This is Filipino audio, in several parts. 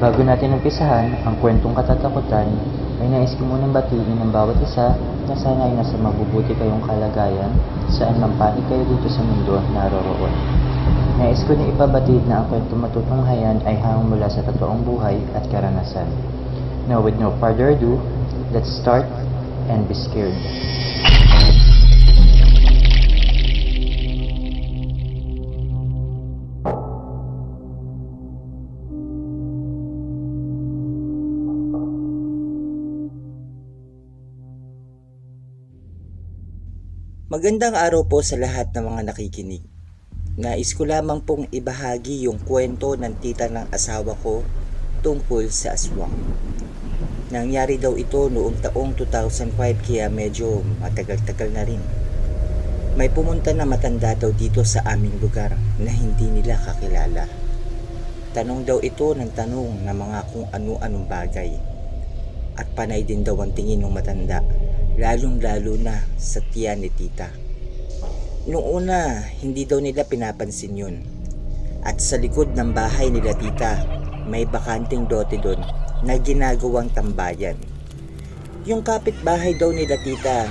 Bago natin umpisahan ang kwentong katatakutan, ay nais ko munang batiin ang bawat isa na sana ay nasa mabubuti kayong kalagayan saan man panig kayo dito sa mundo naroroon. Nais ko na ipabatid na ang kwentong matutunghayan ay hanggang mula sa totoong buhay at karanasan. Now with no further ado, let's start and be scared. Magandang araw po sa lahat ng mga nakikinig. Nais ko lamang pong ibahagi yung kwento ng tita ng asawa ko tungkol sa aswang. Nangyari daw ito noong taong 2005 kaya medyo matagal-tagal na rin. May pumunta na matanda daw dito sa aming lugar na hindi nila kakilala. Tanong daw ito ng tanong na mga kung ano-anong bagay. At panay din daw ang tingin ng matanda, lalong-lalo na sa tiyan ni tita. Noong una, hindi daw nila pinapansin yun. At sa likod ng bahay nila tita, may bakanting lote doon na ginagawang tambayan. Yung kapitbahay daw nila tita,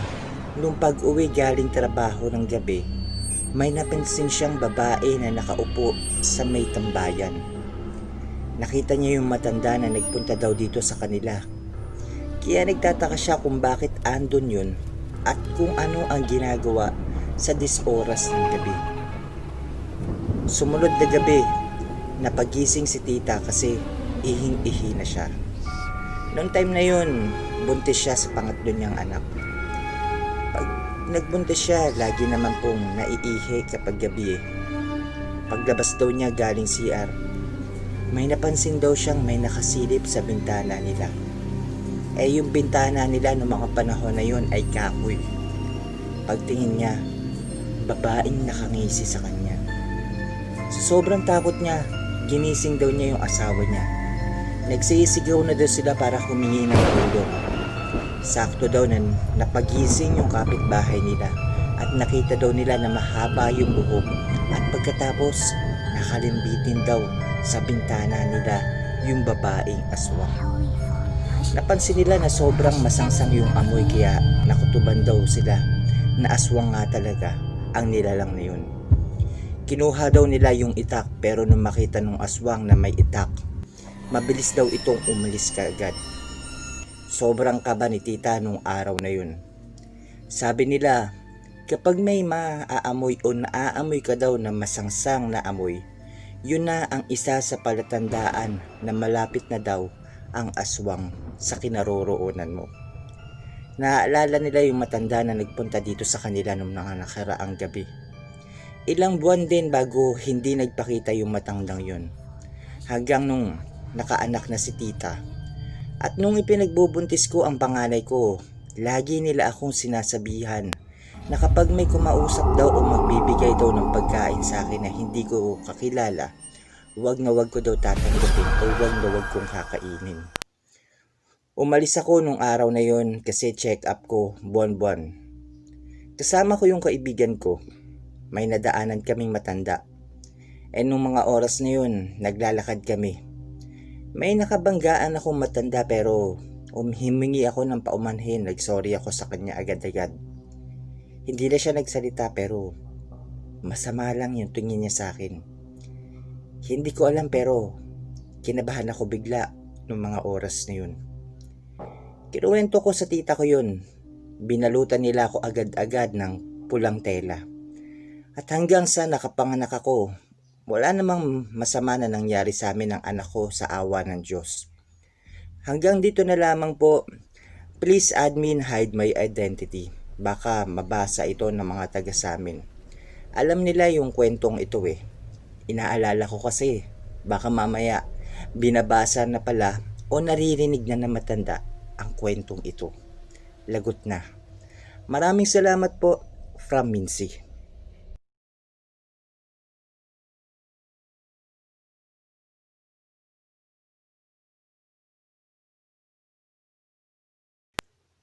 nung pag-uwi galing trabaho ng gabi, may napansin siyang babae na nakaupo sa may tambayan. Nakita niya yung matanda na nagpunta daw dito sa kanila. Kaya nagtataka siya kung bakit andun yun at kung ano ang ginagawa sa 10 oras ng gabi. Sumunod na gabi, napagising si tita kasi ihing-ihi na siya. Noong time na yun, buntis siya sa pangatlo niyang anak. Pag nagbuntis siya, lagi naman pong naiihi kapag gabi eh. Paglabas daw niya galing CR, may napansin daw siyang may nakasilip sa bintana nila. Yung bintana nila noong mga panahon na yun ay kahoy. Pagtingin niya, babaeng nakangisi sa kanya. Sa sobrang takot niya, ginising daw niya yung asawa niya. Nagsisigaw na daw sila para humingi ng tulong. Sakto daw na napagising yung kapitbahay nila at nakita daw nila na mahaba yung buhok at pagkatapos nakalimbitin daw sa bintana nila yung babaeng aswang. Napansin nila na sobrang masangsang yung amoy kaya nakutuban daw sila na aswang nga talaga ang nilalang na yun. Kinuha daw nila yung itak pero nung makita nung aswang na may itak, mabilis daw itong umalis kaagad. Sobrang kaba ni tita nung araw na yun. Sabi nila, kapag may maaamoy o naaamoy ka daw na masangsang na amoy, yun na ang isa sa palatandaan na malapit na daw ang aswang sa kinaroroonan mo. Naaalala nila yung matanda na nagpunta dito sa kanila noong nakaraang gabi. Ilang buwan din bago hindi nagpakita yung matandang yun. Hanggang nung nakaanak na si tita. At nung ipinagbubuntis ko ang panganay ko, lagi nila akong sinasabihan na kapag may kumausap daw o magbibigay daw ng pagkain sa akin na hindi ko kakilala, wag na wag ko daw tatanggapin o wag na wag kong kakainin. Umalis ako nung araw na yon kasi check up ko buwan-buwan. Kasama ko yung kaibigan ko. May nadaanan kaming matanda. Nung mga oras na yun, naglalakad kami. May nakabanggaan akong matanda pero humingi ako ng paumanhin. Nagsorry ako sa kanya agad-agad. Hindi na siya nagsalita pero masama lang yung tingin niya sa akin. Hindi ko alam pero kinabahan ako bigla nung mga oras na yun. Kinuwento ko sa tita ko yun. Binalutan nila ako agad-agad ng pulang tela. At hanggang sa nakapanganak ako, wala namang masama na nangyari sa amin ng anak ko sa awa ng Diyos. Hanggang dito na lamang po. Please admin hide my identity. Baka mabasa ito ng mga taga sa amin. Alam nila yung kwentong ito eh. Inaalala ko kasi baka mamaya binabasa na pala o naririnig na matanda ang kwentong ito. Lagot na. Maraming salamat po from Mincy.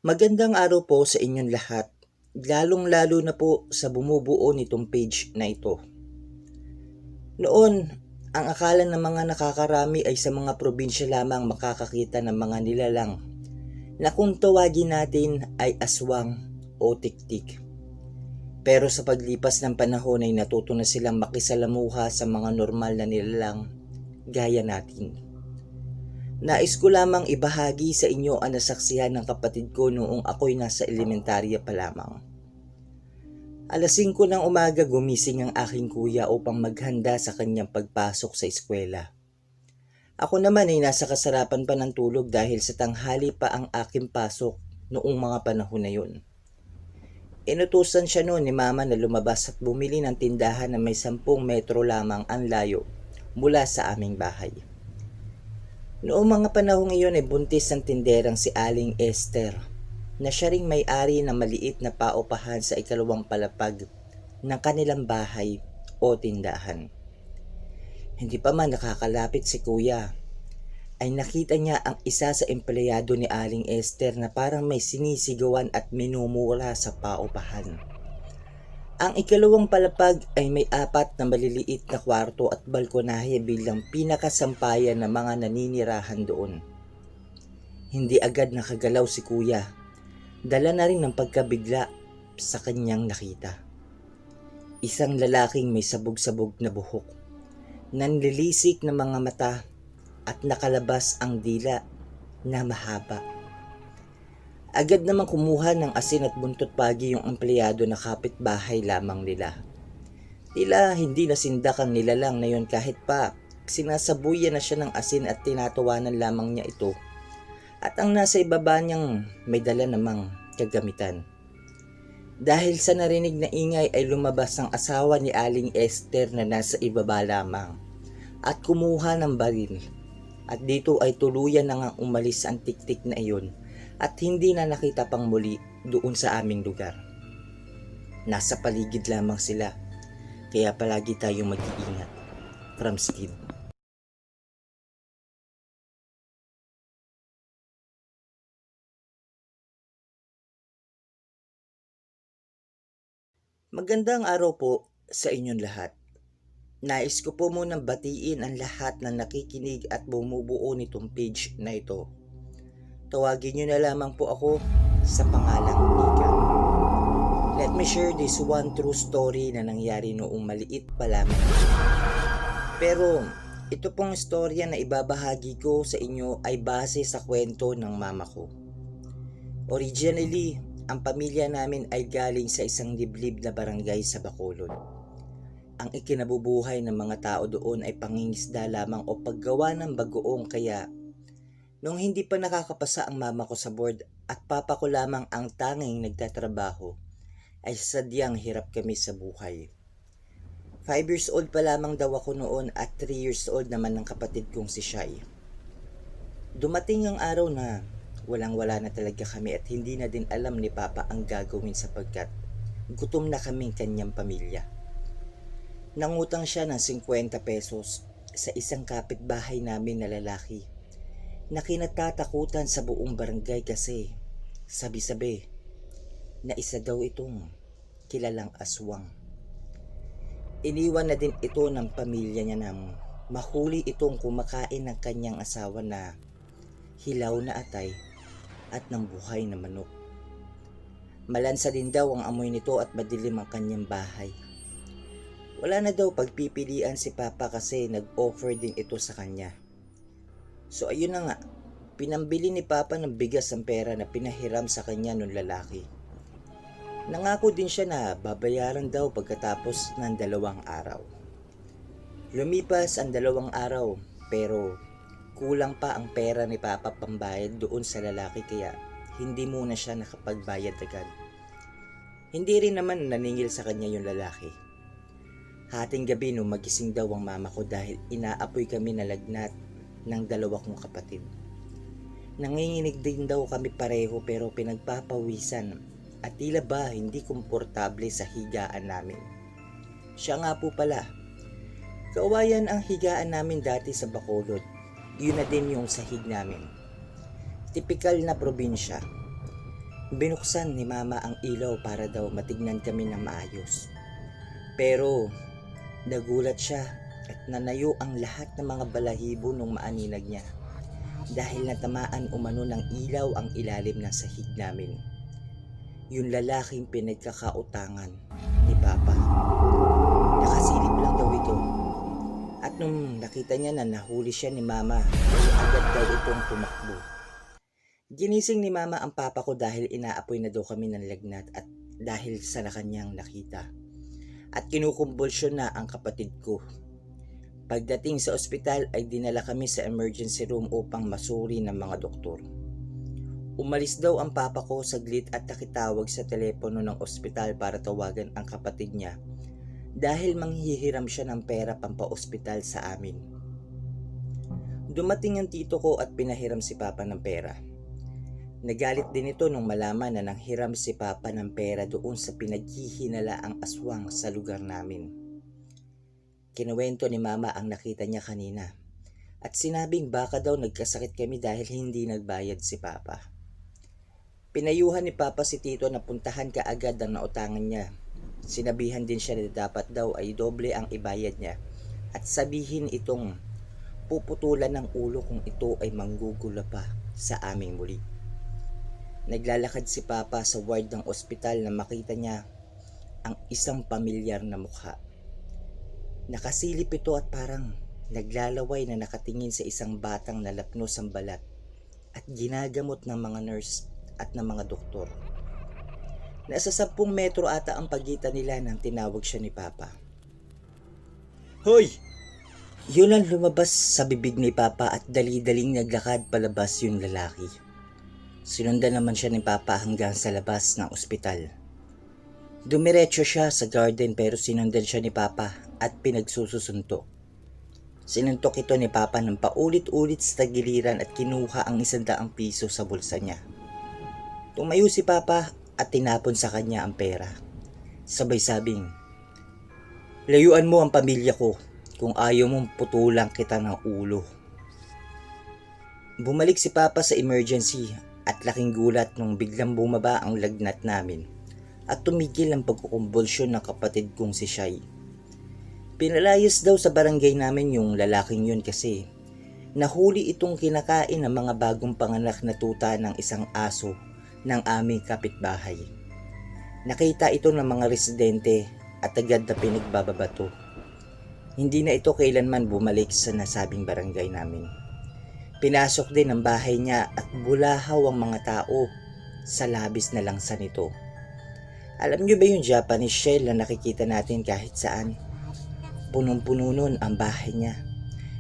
Magandang araw po sa inyong lahat. Lalong-lalo na po sa bumubuo nitong page na ito. Noon, Ang akala ng mga nakakarami ay sa mga probinsya lamang makakakita ng mga nilalang na kung tawagin natin ay aswang o tiktik. Pero sa paglipas ng panahon ay natuto na silang makisalamuha sa mga normal na nilalang gaya natin. Nais ko lamang ibahagi sa inyo ang nasaksihan ng kapatid ko noong ako'y nasa elementarya pa lamang. Alas 5 ng umaga gumising ang aking kuya upang maghanda sa kanyang pagpasok sa eskwela. Ako naman ay nasa kasarapan pa ng tulog dahil sa tanghali pa ang aking pasok noong mga panahon na yun. Inutusan siya noon ni mama na lumabas at bumili ng tindahan na may 10 metro lamang ang layo mula sa aming bahay. Noong mga panahon ngayon ay buntis ang tinderang si Aling Esther na siya ring may-ari ng maliit na paupahan sa ikalawang palapag ng kanilang bahay o tindahan. Hindi pa man nakakalapit si kuya, ay nakita niya ang isa sa empleyado ni Aling Esther na parang may sinisigawan at minumura sa paupahan. Ang ikalawang palapag ay may 4 na maliliit na kwarto at balkonahe bilang pinakasampayan ng mga naninirahan doon. Hindi agad nakagalaw si kuya. Dala na rin ng pagkabigla sa kanyang nakita. Isang lalaking may sabog-sabog na buhok, nanlilisik na mga mata at nakalabas ang dila na mahaba. Agad namang kumuha ng asin at buntot pagi yung empleyado na kapitbahay lamang nila. Tila hindi nasindak ang nilalang na yon kahit pa sinasabuyan na siya ng asin at tinatawanan lamang niya ito. At ang nasa ibaba niyang may dala namang kagamitan. Dahil sa narinig na ingay ay lumabas ang asawa ni Aling Esther na nasa ibaba lamang at kumuha ng baril. At dito ay tuluyan na nga umalis ang tiktik na iyon at hindi na nakita pang muli doon sa aming lugar. Nasa paligid lamang sila, kaya palagi tayong mag-iingat. From Steve. Magandang araw po sa inyong lahat. Nais ko po munang batiin ang lahat na nakikinig at bumubuo nitong page na ito. Tawagin niyo na lamang po ako sa pangalang Mika. Let me share this one true story na nangyari noong maliit pa lamang. Pero ito pong istorya na ibabahagi ko sa inyo ay base sa kwento ng mama ko. Originally, ang pamilya namin ay galing sa isang liblib na barangay sa Bacolod. Ang ikinabubuhay ng mga tao doon ay pangingisda lamang o paggawa ng bagoong kaya nung hindi pa nakakapasa ang mama ko sa board at papa ko lamang ang tanging nagtatrabaho ay sadyang hirap kami sa buhay. 5 years old pa lamang daw ako noon at 3 years old naman ng kapatid kong si Shai. Dumating ang araw na walang-wala na talaga kami at hindi na din alam ni Papa ang gagawin sapagkat gutom na kaming kanyang pamilya. Nangutang siya ng 50 pesos sa isang kapitbahay namin na lalaki na kinatatakutan sa buong barangay kasi sabi-sabi na isa daw itong kilalang aswang. Iniwan na din ito ng pamilya niya nang mahuli itong kumakain ng kanyang asawa na hilaw na atay at ng buhay na manok. Malansa din daw ang amoy nito at madilim ang kanyang bahay. Wala na daw pagpipilian si Papa kasi nag-offer din ito sa kanya. So ayun na nga, pinambili ni Papa ng bigas ang pera na pinahiram sa kanya nung lalaki. Nangako din siya na babayaran daw pagkatapos ng 2 araw. Lumipas ang 2 araw pero kulang pa ang pera ni Papa pambayad doon sa lalaki kaya hindi muna siya nakapagbayad agad. Hindi rin naman naningil sa kanya yung lalaki. Hating gabi nung magising daw ang mama ko dahil inaapoy kami na lagnat ng 2 kong kapatid. Nanginginig din daw kami pareho pero pinagpapawisan at tila ba hindi komportable sa higaan namin. Siya nga po pala, kawayan ang higaan namin dati sa Bacolod. Yun na din yung sahig namin. Tipikal na probinsya. Binuksan ni mama ang ilaw para daw matignan kami ng maayos. Pero nagulat siya at nanayo ang lahat ng mga balahibo ng maaninag niya dahil natamaan umano ng ilaw ang ilalim ng sahig namin. Yung lalaking pinagkakautangan ni Papa. Nakasilip lang daw ito. At nung nakita niya na nahuli siya ni Mama, ay agad daw itong tumakbo. Ginising ni Mama ang Papa ko dahil inaapoy na daw kami ng lagnat at dahil sa kanyang nakita. At kinukumbulsyon na ang kapatid ko. Pagdating sa ospital ay dinala kami sa emergency room upang masuri ng mga doktor. Umalis daw ang Papa ko saglit at nakitawag sa telepono ng ospital para tawagan ang kapatid niya dahil manghihiram siya ng pera pampa-ospital sa amin. Dumating ang tito ko at pinahiram si Papa ng pera. Nagalit din ito nung malaman na nanghiram si Papa ng pera doon sa pinaghihinalaang aswang sa lugar namin. Kinuwento ni Mama ang nakita niya kanina at sinabing baka daw nagkasakit kami dahil hindi nagbayad si Papa. Pinayuhan ni Papa si Tito na puntahan kaagad ang nautangan niya. Sinabihan din siya na dapat daw ay doble ang ibayad niya at sabihin itong puputulan ng ulo kung ito ay manggugula pa sa aming muli. Naglalakad si Papa sa ward ng ospital na makita niya ang isang pamilyar na mukha. Nakasilip ito at parang naglalaway na nakatingin sa isang batang nalapnos ang balat at ginagamot ng mga nurse at ng mga doktor. Nasa 10 metro ata ang pagitan nila nang tinawag siya ni Papa. Hoy! Yun ang lumabas sa bibig ni Papa at dali-daling naglakad palabas yung lalaki. Sinundan naman siya ni Papa hanggang sa labas ng ospital. Dumiretso siya sa garden pero sinundan siya ni Papa at pinagsususuntok. Sinuntok ito ni Papa ng paulit-ulit sa tagiliran at kinuha ang 100 piso sa bulsa niya. Tumayo si Papa at tinapon sa kanya ang pera. Sabay sabing, "Layuan mo ang pamilya ko kung ayaw mong putulang kita ng ulo." Bumalik si Papa sa emergency at laking gulat nung biglang bumaba ang lagnat namin at tumigil ang pagkukumbulsyon ng kapatid kong si Shai. Pinalayas daw sa barangay namin yung lalaking yun kasi nahuli itong kinakain ng mga bagong panganak na tuta ng isang aso ng aming kapitbahay. Nakita ito ng mga residente at agad na pinagbababato. Hindi na ito kailanman bumalik sa nasabing barangay namin. Pinasok din ang bahay niya at bulahaw ang mga tao sa labis na langsa nito. Alam niyo ba yung Japanese shell na nakikita natin kahit saan? Punong-puno nun ang bahay niya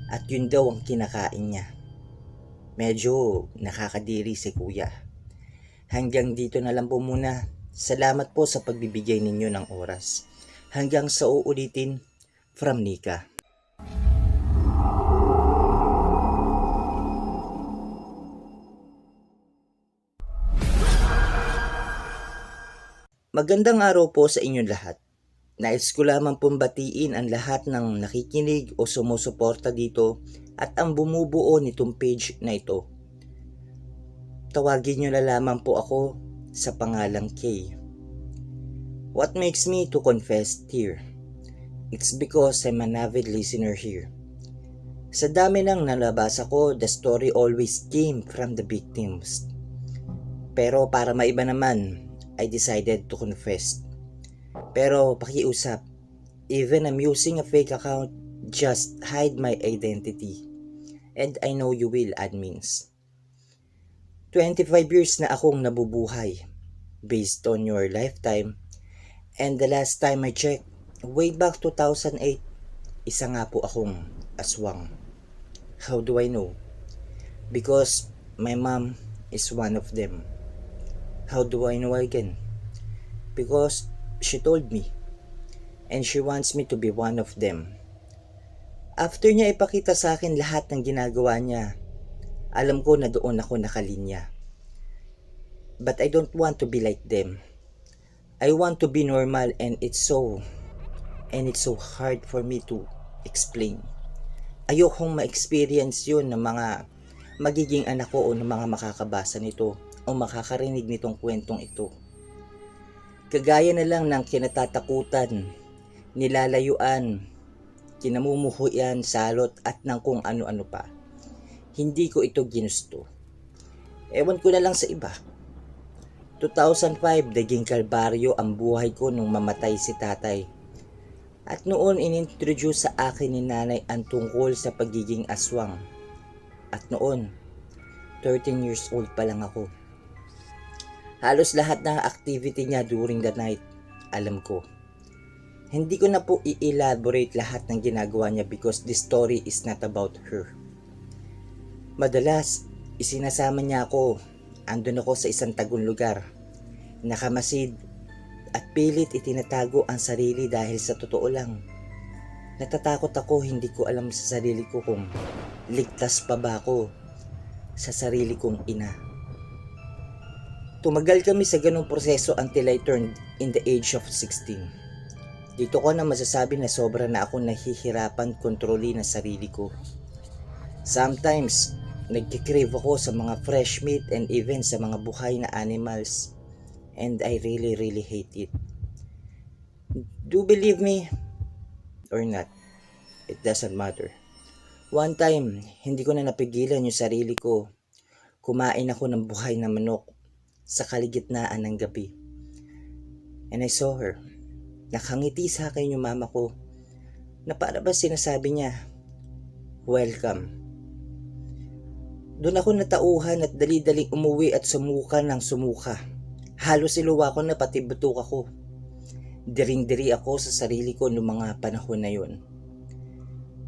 at yun daw ang kinakain niya. Medyo nakakadiri si Kuya. Hanggang dito na lang po muna. Salamat po sa pagbibigay ninyo ng oras. Hanggang sa uulitin, from Nika. Magandang araw po sa inyong lahat. Nais ko lamang pong batiin ang lahat ng nakikinig o sumusuporta dito at ang bumubuo nitong page na ito. Tawagin nyo na lamang po ako sa pangalang K. What makes me to confess here? It's because I'm an avid listener here. Sa dami ng nalabasa ko, the story always came from the victims. Pero para maiba naman, I decided to confess. Pero pakiusap, even I'm using a fake account, just hide my identity. And I know you will, admins. 25 years na akong nabubuhay based on your lifetime. And the last time I checked, way back 2008, isa nga po akong aswang. How do I know? Because my mom is one of them. How do I know again? Because she told me. And she wants me to be one of them. After niya ipakita sa akin lahat ng ginagawa niya, alam ko na doon ako nakalinya. But I don't want to be like them. I want to be normal and it's so hard for me to explain. Ayokong ma-experience yun ng mga magiging anak ko o ng mga makakabasa nito o makakarinig nitong kwentong ito. Kagaya na lang ng kinatatakutan, nilalayuan, kinamumuhuyan, salot at ng kung ano-ano pa. Hindi ko ito ginusto. Ewan ko na lang sa iba. 2005, naging kalbaryo ang buhay ko nung mamatay si tatay. At noon inintroduce sa akin ni nanay ang tungkol sa pagiging aswang. At noon, 13 years old pa lang ako. Halos lahat ng activity niya during the night, alam ko. Hindi ko na po i-elaborate lahat ng ginagawa niya because this story is not about her. Madalas, isinasama niya ako. Andun ako sa isang tagong lugar. Nakamasid at pilit itinatago ang sarili dahil sa totoo lang. Natatakot ako, hindi ko alam sa sarili ko kung ligtas pa ba ako sa sarili kong ina. Tumagal kami sa ganong proseso until I turned in the age of 16. Dito ko na masasabi na sobra na ako nahihirapan kontrolin ang sarili ko. Sometimes, nagkikrave ako sa mga fresh meat and even sa mga buhay na animals. And I really hate it. Do believe me or not, it doesn't matter. One time, hindi ko na napigilan yung sarili ko. Kumain ako ng buhay na manok sa kaligitnaan ng gabi. And I saw her. Nakangiti sa akin yung mama ko na para ba sinasabi niya, welcome. Doon ako natauhan at dali-daling umuwi at sumuka ng sumuka. Halos iluwa ko na pati butok ako. Diring-diri ako sa sarili ko noong mga panahon na yun.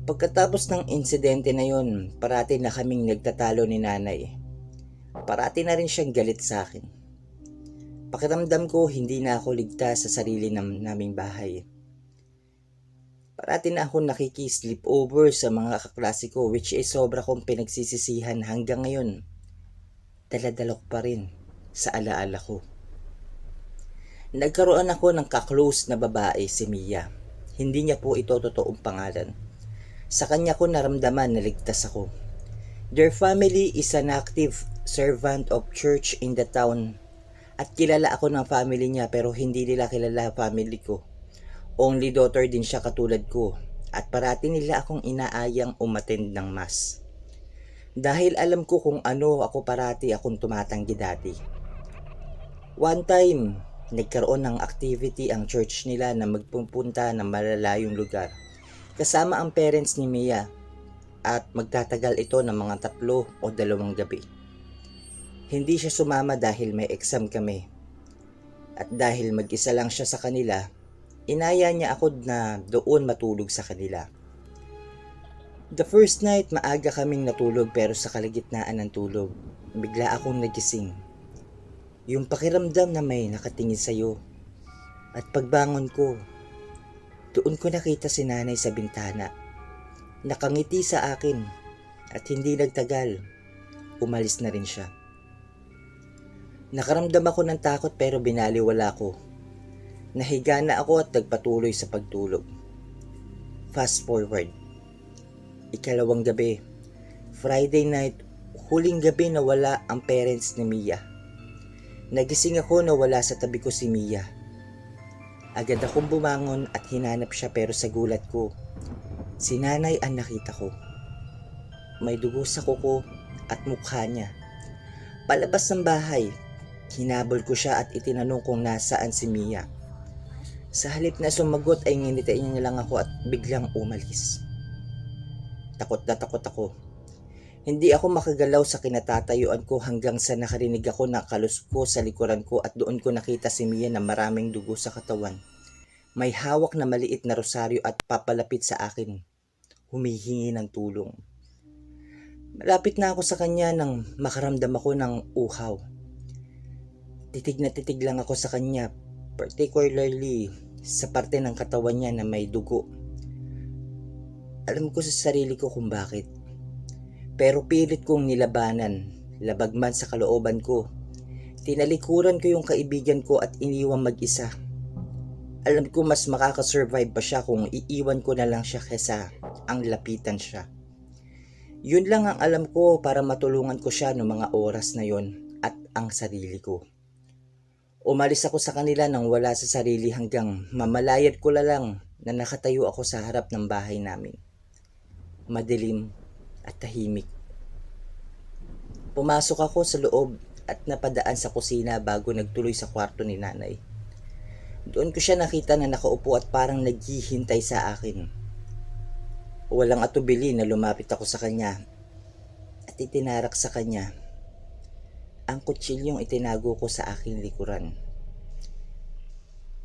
Pagkatapos ng insidente na yun, parati na kaming nagtatalo ni nanay. Parati na rin siyang galit sa akin. Pakiramdam ko hindi na ako ligtas sa sarili naming bahay. Parati na ako nakiki-sleep over sa mga kaklase ko which is sobra kong pinagsisisihan hanggang ngayon. Dala-dala ko pa rin sa alaala ko. Nagkaroon ako ng ka-close na babae, si Mia. Hindi niya po ito totoong pangalan. Sa kanya ko naramdaman na ligtas ako. Their family is an active servant of church in the town. At kilala ako ng family niya pero hindi nila kilala family ko. Only daughter din siya katulad ko at parati nila akong inaayang umattend ng mass. Dahil alam ko kung ano ako parati akong tumatanggi dati. One time, nagkaroon ng activity ang church nila na magpupunta ng malalayong lugar. Kasama ang parents ni Mia at magtatagal ito ng mga 3 o 2 gabi. Hindi siya sumama dahil may exam kami. At dahil mag-isa lang siya sa kanila, inaya niya ako na doon matulog sa kanila. The first night, maaga kaming natulog pero sa kalagitnaan ng tulog, bigla akong nagising. Yung pakiramdam na may nakatingin sa'yo. At pagbangon ko, doon ko nakita si nanay sa bintana. Nakangiti sa akin at hindi nagtagal, umalis na rin siya. Nakaramdam ako ng takot pero binaliwala ko. Nahiga na ako at nagpatuloy sa pagtulog. Fast forward. 2nd gabi. Friday night, huling gabi na wala ang parents ni Mia. Nagising ako na wala sa tabi ko si Mia. Agad akong bumangon at hinanap siya pero sa gulat ko, si nanay ang nakita ko. May dugo sa kuko at mukha niya. Palabas ng bahay, hinabol ko siya at itinanong kung nasaan si Mia. Sa halip na sumagot ay nginitain niya lang ako at biglang umalis. Takot na takot ako. Hindi ako makagalaw sa kinatatayuan ko hanggang sa nakarinig ako ng kalusko sa likuran ko at doon ko nakita si Mia na maraming dugo sa katawan. May hawak na maliit na rosaryo at papalapit sa akin. Humihingi ng tulong. Malapit na ako sa kanya nang makaramdam ako ng uhaw. Titig na titig lang ako sa kanya, particularly sa parte ng katawan niya na may dugo. Alam ko sa sarili ko kung bakit. Pero pilit kong nilabanan, labag man sa kalooban ko. Tinalikuran ko yung kaibigan ko at iniwan mag-isa. Alam ko mas makakasurvive pa siya kung iiwan ko na lang siya kesa ang lapitan siya. Yun lang ang alam ko para matulungan ko siya noong mga oras na yon at ang sarili ko. Umalis ako sa kanila nang wala sa sarili hanggang mamalayad ko lang na nakatayo ako sa harap ng bahay namin. Madilim at tahimik. Pumasok ako sa loob at napadaan sa kusina bago nagtuloy sa kwarto ni nanay. Doon ko siya nakita na nakaupo at parang naghihintay sa akin. Walang atubili na lumapit ako sa kanya at itinarak sa kanya ang kutsilyong itinago ko sa aking likuran.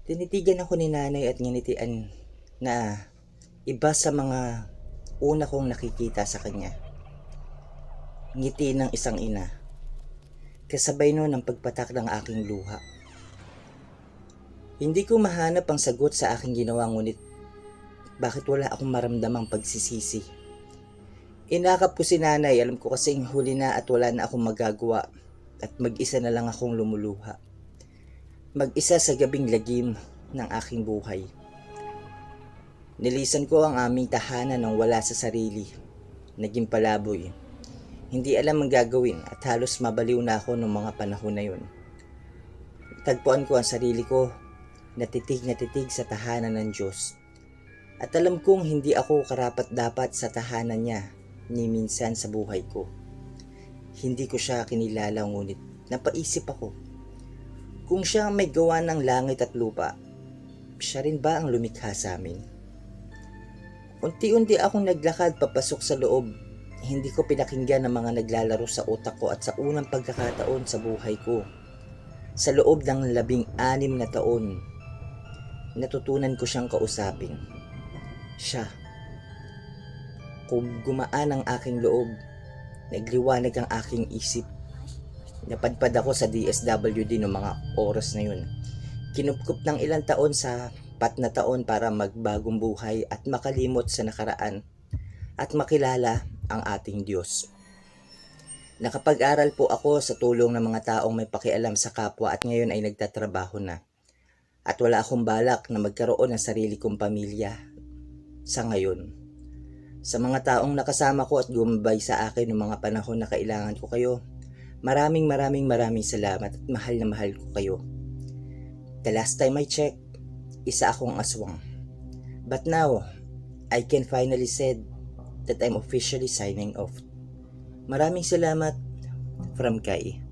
Tinitigan ako ni nanay at nginitian na iba sa mga una kong nakikita sa kanya. Ngiti ng isang ina, kasabay nun ang pagpatak ng aking luha. Hindi ko mahanap ang sagot sa aking ginawa, ngunit bakit wala akong maramdamang pagsisisi. Inakap ko si nanay, alam ko kasing huli na at wala na akong magagawa at mag-isa na lang akong lumuluha. Mag-isa sa gabing lagim ng aking buhay. Nilisan ko ang aming tahanan nang wala sa sarili. Naging palaboy. Hindi alam ang gagawin at halos mabaliw na ako noong mga panahon na yun. Tagpuan ko ang sarili ko, natitig sa tahanan ng Diyos. At alam kong hindi ako karapat-dapat sa tahanan niya ni minsan sa buhay ko. Hindi ko siya kinilala, ngunit napaisip ako. Kung siya ang may gawa ng langit at lupa, siya rin ba ang lumikha sa amin? Unti-unti akong naglakad papasok sa loob. Hindi ko pinakinggan ang mga naglalaro sa utak ko at sa unang pagkakataon sa buhay ko. Sa loob ng 16 na taon, natutunan ko siyang kausapin. Siya. Kung gumaan ang aking loob, nagliwanag ang aking isip. Napadpad ako sa DSWD noong mga oras na yun. Kinupkup ng ilang taon sa 4 na taon para magbagong buhay at makalimot sa nakaraan at makilala ang ating Diyos. Nakapag-aral po ako sa tulong ng mga taong may pakialam sa kapwa at ngayon ay nagtatrabaho na. At wala akong balak na magkaroon ng sarili kong pamilya sa ngayon. Sa mga taong nakasama ko at gumabay sa akin noong mga panahon na kailangan ko kayo, maraming salamat at mahal na mahal ko kayo. The last time I checked, isa akong aswang. But now, I can finally say that I'm officially signing off. Maraming salamat from Kai.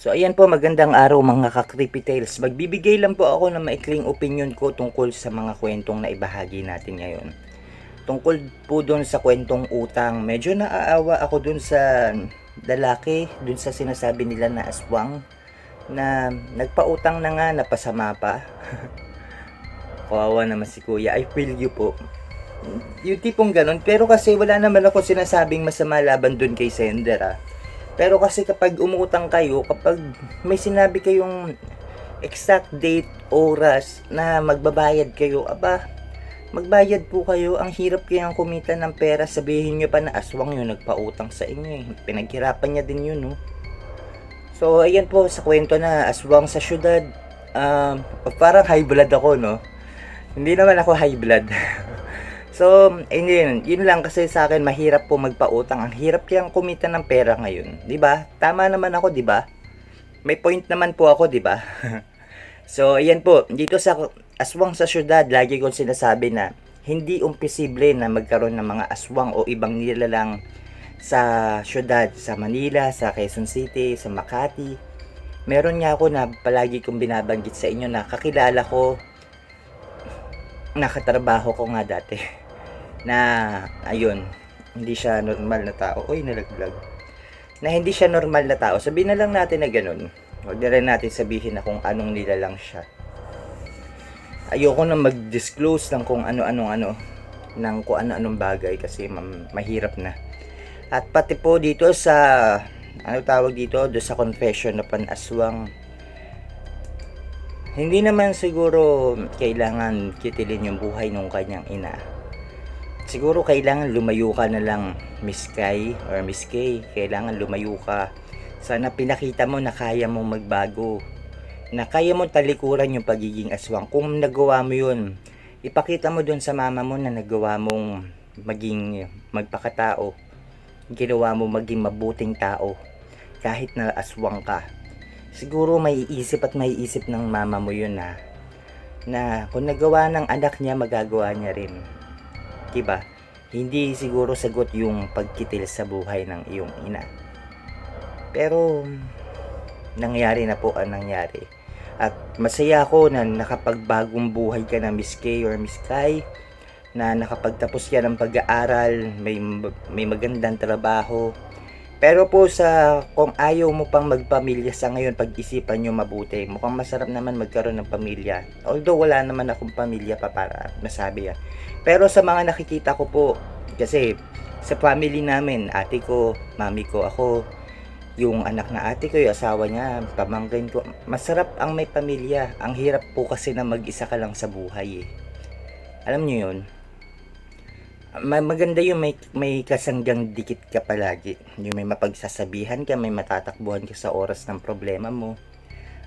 So ayan po, magandang araw mga ka-Creepy Tales. Magbibigay lang po ako ng maikling opinion ko tungkol sa mga kwentong na ibahagi natin ngayon. Tungkol po dun sa kwentong utang, medyo naaawa ako dun sa lalaki, dun sa sinasabi nila na aswang, na nagpautang na nga, napasama pa. Kawawa naman si kuya, I feel you po. Yung tipong ganun, pero kasi wala naman ako sinasabing masama laban dun kay sender. Pero kasi kapag umutang kayo, kapag may sinabi kayong exact date, oras na magbabayad kayo, aba, magbayad po kayo. Ang hirap kayang kumita ng pera, sabihin nyo pa na aswang yun nagpautang sa inyo eh. Pinaghirapan niya din yun, no? So, ayan po sa kwento na aswang sa syudad. Parang high blood ako, no? Hindi naman ako high blood. So, yun lang kasi sa akin mahirap po magpautang. Ang hirap kayang kumita ng pera ngayon, 'di ba? Tama naman ako, 'di ba? May point naman po ako, 'di ba? So, ayan po, dito sa aswang sa syudad, lagi kong sinasabi na hindi imposible na magkaroon ng mga aswang o ibang nilalang sa syudad, sa Manila, sa Quezon City, sa Makati. Meron nga ako na palagi kong binabanggit sa inyo na kakilala ko, nakatrabaho ko nga dati. Na ayun, hindi siya normal na tao. Oy, nalaglag. Na hindi siya normal na tao. Sabihin na lang natin na ganun. Huwag na rin natin sabihin na kung anong nilalang siya. Ayoko na mag-disclose ng kung ano-anong ng kung ano-anong bagay kasi mahirap na. At pati po dito sa ano tawag dito, do sa confession na panaswang, hindi naman siguro kailangan kitilin yung buhay ng kanyang ina. Siguro kailangan lumayo ka na lang, Miss Kai or Miss K. Kailangan lumayo ka. Sana pinakita mo na kaya mong magbago. Na kaya mong talikuran yung pagiging aswang. Kung nagawa mo yun, ipakita mo dun sa mama mo na nagawa mong maging magpakatao. ginawa mo maging mabuting tao kahit na aswang ka. Siguro may isip ng mama mo yun na kung nagawa ng anak niya, magagawa niya rin. Diba? Hindi siguro sagot yung pagkitil sa buhay ng iyong ina. Pero nangyari na po ang nangyari. At masaya ako na nakapagbagong buhay ka na Miss K or Miss Kai, na nakapagtapos ka ng pag-aaral, may magandang trabaho. Pero po kung ayaw mo pang magpamilya sa ngayon, pag-isipan nyo mabuti. Mukhang masarap naman magkaroon ng pamilya. Although wala naman akong pamilya pa para masabi yan. Pero sa mga nakikita ko po, kasi sa family namin, ate ko, mami ko, ako, yung anak na ate ko, yung asawa niya, pamangkin ko, masarap ang may pamilya. Ang hirap po kasi na mag-isa ka lang sa buhay eh. Alam nyo yun? Maganda yung may kasanggang dikit ka palagi. Yung may mapagsasabihan ka, may matatakbuhan ka sa oras ng problema mo.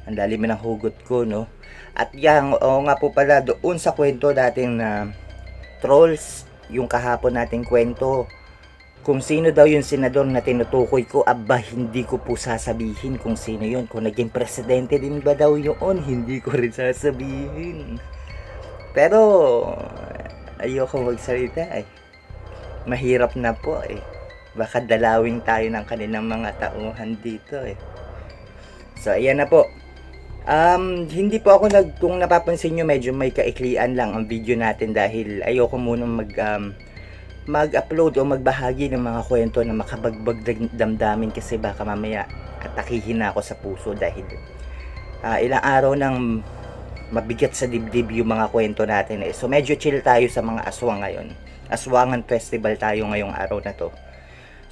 Ang lalim ng hugot ko, no? At yan, nga po pala, doon sa kwento natin na trolls, yung kahapon nating kwento, kung sino daw yung senador na tinutukoy ko, aba, hindi ko po sasabihin kung sino yun. Kung naging presidente din ba daw yun, hindi ko rin sasabihin. Pero ayoko magsalita eh. Mahirap na po eh. Baka dalawin tayo ng kanilang mga tauhan dito eh. So ayan na po. Hindi po ako kung napapansin nyo, medyo may kaiklian lang ang video natin dahil ayoko muna mag-upload o magbahagi ng mga kwento na makabagbag damdamin, kasi baka mamaya atakihin na ako sa puso dahil ilang araw nang mabigat sa dibdib yung mga kwento natin eh. So medyo chill tayo sa mga aswang ngayon. Aswangan Festival tayo ngayong araw na to.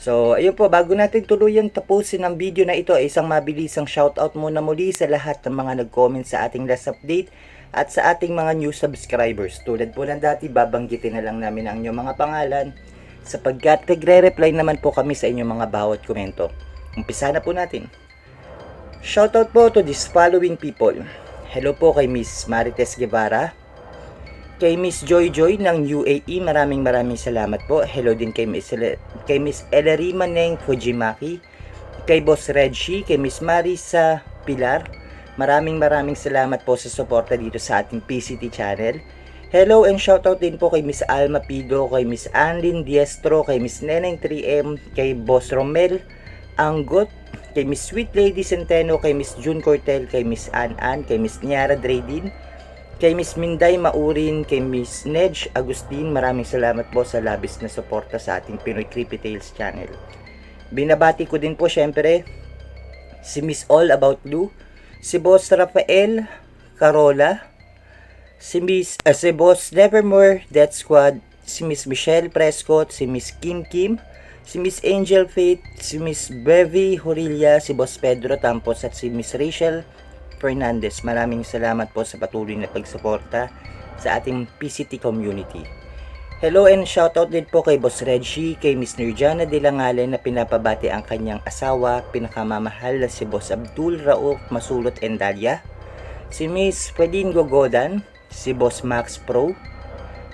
So ayun po, bago natin tuluyang tapusin ang video na ito, isang mabilisang shoutout muna muli sa lahat ng mga nag-comment sa ating last update at sa ating mga new subscribers. Tulad po ng dati, babanggitin na lang namin ang inyong mga pangalan sapagkat nagre-reply naman po kami sa inyong mga bawat komento. Umpisa na po natin. Shoutout po to these following people. Hello po kay Miss Marites Guevara, kay Miss Joy Joy ng UAE, maraming salamat po. Hello din kay Miss Elerima Neng Fujimaki, kay Boss Reggie, kay Miss Marisa Pilar, maraming salamat po sa suporta dito sa ating PCT channel. Hello and shoutout din po kay Miss Alma Pido, kay Miss Anlin Diestro, kay Miss Neneng 3M, kay Boss Romel Anggot, kay Miss Sweet Lady Centeno, kay Miss June Cortel, kay Miss An, kay Miss Niara Dredin, kay Miss Minday Maurin, kay Miss Nedge Agustin, maraming salamat po sa labis na suporta sa ating Pinoy Creepy Tales channel. Binabati ko din po syempre si Miss All About Blue, si Boss Rafael Carola, si Boss Nevermore Death Squad, si Miss Michelle Prescott, si Miss Kim, si Miss Angel Faith, si Miss Bevi Horilla, si Boss Pedro Tampos at si Miss Rachel Fernandez. Maraming salamat po sa patuloy na pagsuporta sa ating PCT community. Hello and shoutout din po kay Boss Reggie, kay Miss Nirjana de Langalen na pinapabati ang kanyang asawa, pinakamamahal na si Boss Abdul Rauf Masulot Endalia, si Miss Fredin Gogodan, si Boss Max Pro.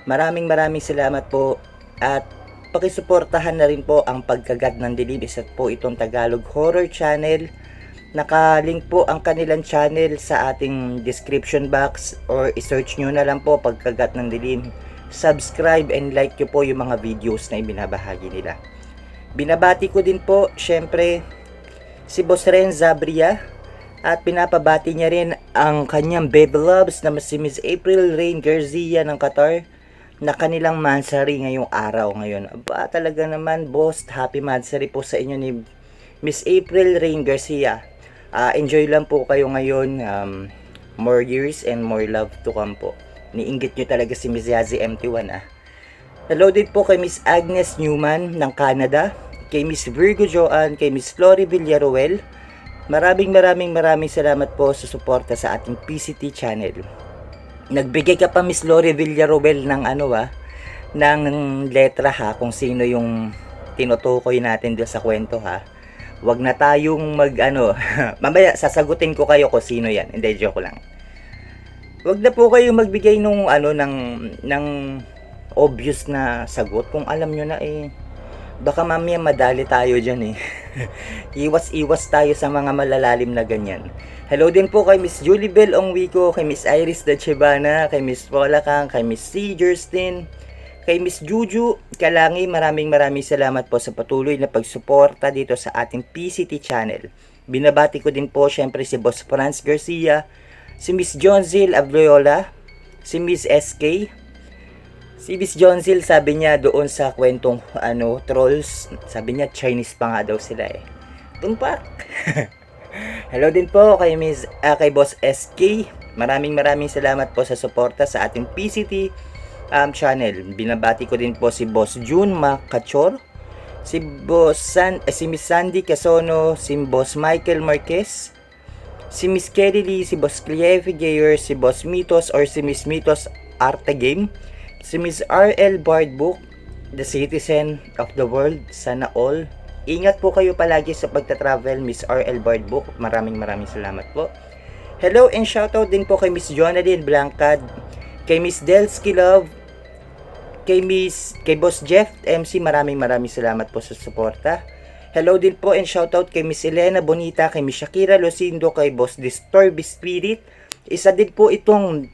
Maraming salamat po at pakisuportahan na rin po ang Pagkagat ng Dilim. Isa po itong Tagalog horror channel. Nakalink po ang kanilang channel sa ating description box or i-search nyo na lang po Pagkagat ng Dilim. Subscribe and like nyo po yung mga videos na ibinabahagi nila. Binabati ko din po syempre si Boss Ren Zabria at pinapabati niya rin ang kanyang baby loves na si Miss April Rain Garcia ng Qatar na kanilang mansari ngayong araw ngayon. Aba, talaga naman boss, happy mansari po sa inyo ni Miss April Rain Garcia. Enjoy lang po kayo ngayon. More years and more love to come po. Niinggit nyo talaga si Miss Yazzie MT1 Hello din po kay Miss Agnes Newman ng Canada, kay Miss Virgo Joan, kay Miss Flory Villaruel. Maraming salamat po sa suporta sa ating PCT channel. Nagbigay ka pa Miss Flory Villaruel ng ng letra kung sino yung tinutukoy natin doon sa kwento Wag na tayong mamaya sasagutin ko kayo kung sino yan. Hindi, joke lang. Wag na po kayong magbigay ng obvious na sagot kung alam nyo na Baka mamaya madali tayo dyan eh. Iwas-iwas tayo sa mga malalalim na ganyan. Hello din po kay Miss Julie Bell Ongwico, kay Miss Iris Dachebana, kay Miss Paula Kang, kay Miss C. Justin, kay Miss Juju Kalangi. Maraming salamat po sa patuloy na pagsuporta dito sa ating PCT channel. Binabati ko din po syempre si Boss Franz Garcia, si Miss Jonzil Abloyola, si Miss SK. Si Miss Jonzil sabi niya doon sa kwentong trolls, sabi niya Chinese pa nga daw sila eh. Tumpak. Hello din po kay kay Boss SK. Maraming salamat po sa suporta sa ating PCT channel. Binabati ko din po si Boss June Macachor, si si Miss Sandy Casono, si Boss Michael Marquez, si Miss Kelly Lee, si Boss Clea Figueroa, si Boss Mitos or si Miss Mitos Arte Game, si Miss RL Bardbook, the citizen of the world, sana all. Ingat po kayo palagi sa pagta-travel, Miss RL Bardbook. Maraming salamat po. Hello and shoutout din po kay Miss Jonalyn Blancad, kay Miss Delsky Love, kay Boss Jeff MC. Maraming salamat po sa suporta. Hello din po and shoutout kay Miss Elena Bonita, kay Miss Shakira Lucindo, kay Boss Disturb Spirit. Isa din po itong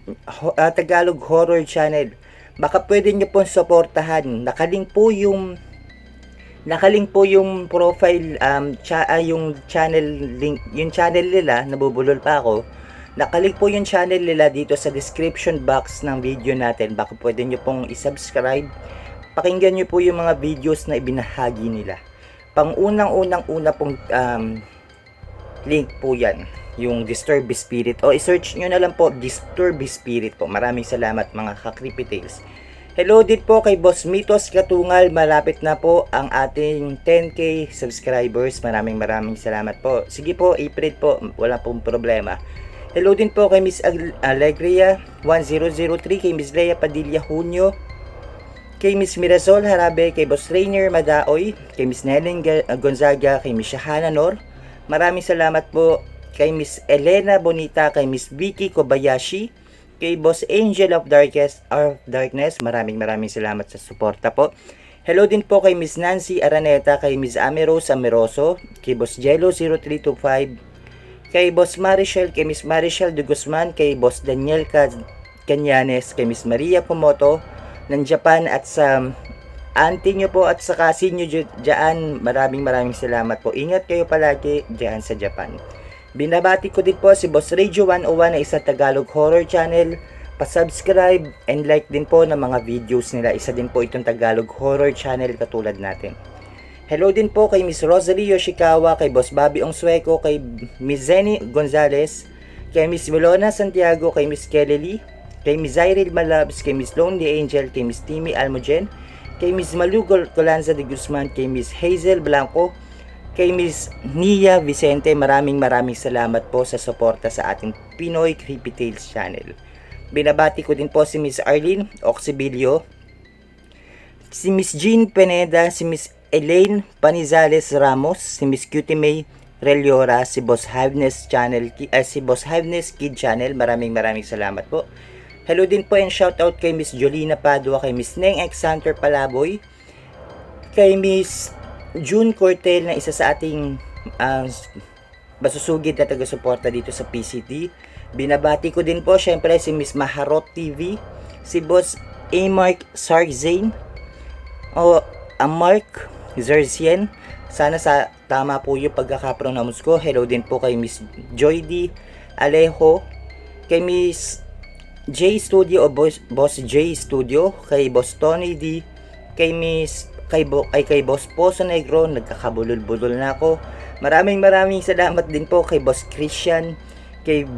Tagalog Horror Channel. Baka pwede nyo pong suportahan. Nakaling po yung profile yung channel link, yung channel nila, nabubulol pa ako. Nakalink po yung channel nila dito sa description box ng video natin. Baka pwede nyo pong i-subscribe. Pakinggan nyo po yung mga videos na ibinahagi nila. Pang-unang-una pong link po yan, yung Disturb Spirit. O i-search nyo na lang po, Disturb Spirit po. Maraming salamat mga ka-Creepy Tales. Hello din po kay Boss Mitos Katungal. Malapit na po ang ating 10k subscribers. Maraming salamat po. Sige po, April po, wala pong problema. Hello din po kay Miss Alegria 1003, kay Miss Leia Padilla Junio, kay Miss Mirasol Harabe, kay Boss Rainier Madaoy, kay Miss Nelen Gonzaga, kay Miss Shahana Nor. Maraming salamat po kay Miss Elena Bonita, kay Miss Vicky Kobayashi, kay Boss Angel of Darkness. Maraming salamat sa suporta po. Hello din po kay Miss Nancy Araneta, kay Miss Ameros Ameroso, kay Boss Jello 0325, kay Boss Marichel, kay Miss Marichel de Guzman, kay Boss Daniel Canyanes, kay Miss Maria Pomoto ng Japan, at sa auntie nyo po at sa cousin nyo dyan. Maraming salamat po. Ingat kayo palagi dyan sa Japan. Binabati ko din po si Boss Radio 101 na isang Tagalog horror channel. Pa-subscribe and like din po ng mga videos nila. Isa din po itong Tagalog horror channel katulad natin. Hello din po kay Miss Rosalie Yoshikawa, kay Boss Bobby Ongsueco, kay Miss Zenny Gonzalez, kay Miss Milona Santiago, kay Miss Kelly Lee, kay Miss Zyril Malabs, kay Miss Lonely Angel, kay Miss Timmy Almogen, kay Miss Malu Colanza de Guzman, kay Miss Hazel Blanco, kay Miss Nia Vicente. Maraming salamat po sa suporta sa ating Pinoy Creepy Tales channel. Binabati ko din po si Miss Arlene Oxibilio, si Miss Jean Pineda, si Miss Elaine Panizales Ramos, si Miss Cutie May Reliora, si Boss Hiveness channel, si Boss Hiveness Kid channel. Maraming salamat po. Hello din po and shoutout kay Miss Jolina Padua, kay Miss Neng X Hunter Palaboy, kay Miss June Cortel na isa sa ating masusugid na taga-suporta dito sa PCT. Binabati ko din po syempre si Miss Maharot TV, si Boss Mark Sargzane o Mark Zerzien. Sana sa tama po yung pagkakapronounce ko. Hello din po kay Miss Joy D Alejo, kay Miss J Studio o Boss J Studio, kay Boss Tony D, kay Boss Poso Negro. Nagkakabulol-bulol na ako. Maraming salamat din po kay Boss Christian, kay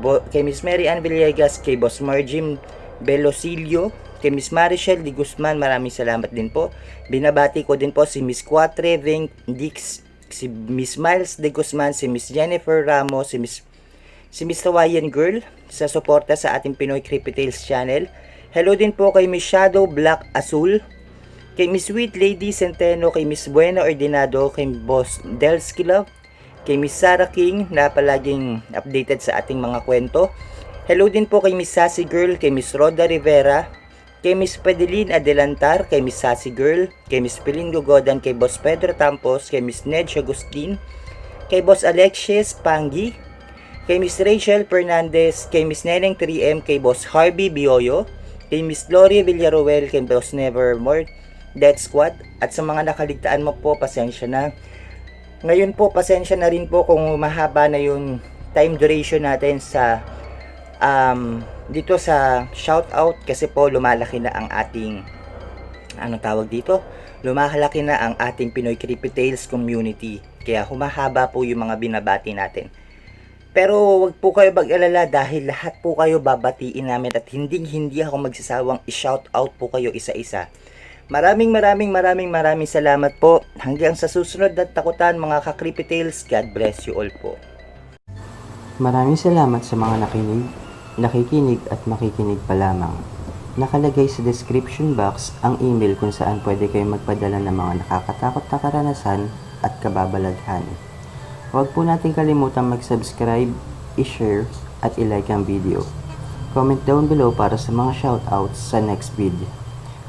Miss Mary Ann Villegas, kay Boss Marjim Belosilio, kay Miss Marichel de Guzman. Maraming salamat din po. Binabati ko din po si Miss Quatre Ving Dix, si Miss Miles de Guzman, si Miss Jennifer Ramos, si Miss Hawaiian Girl sa suporta sa ating Pinoy Creepy Tales channel. Hello din po kay Miss Shadow Black Azul, kay Miss Sweet Lady Centeno, kay Miss Buena Ordinado, kay Boss Delsky Love, kay Miss Sarah King na palaging updated sa ating mga kwento. Hello din po kay Miss Sassy Girl, kay Miss Roda Rivera, kay Miss Pedeline Adelantar, kay Miss Sassy Girl, kay Miss Pilin Gogodan, kay Boss Pedro Tampos, kay Miss Nedge Agustin, kay Boss Alexis Pangi, kay Miss Rachel Fernandez, kay Miss Neneng 3M, kay Boss Harvey Bioyo, kay Miss Gloria Villaruel, kay Boss Nevermore Death Squad, at sa mga nakaligtaan mo po, pasensya na. Ngayon po, pasensya na rin po kung mahaba na yung time duration natin sa dito sa shoutout, kasi po lumalaki na ang ating lumalaki na ang ating Pinoy Creepy Tales community, kaya humahaba po yung mga binabati natin. Pero wag po kayo mag-alala dahil lahat po kayo babatiin namin at hindi ako magsasawang i-shoutout po kayo isa-isa. Maraming salamat po. Hanggang sa susunod na takutan mga ka-Creepy Tales, God bless you all po. Maraming salamat sa mga nakikinig at makikinig pa lamang. Nakalagay sa description box ang email kung saan pwede kayong magpadala ng mga nakakatakot na karanasan at kababalaghan. Huwag po natin kalimutan mag-subscribe, i-share at i-like ang video. Comment down below para sa mga shoutouts sa next video.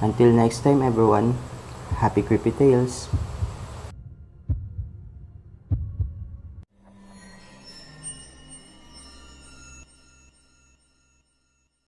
Until next time everyone, happy Creepy Tales!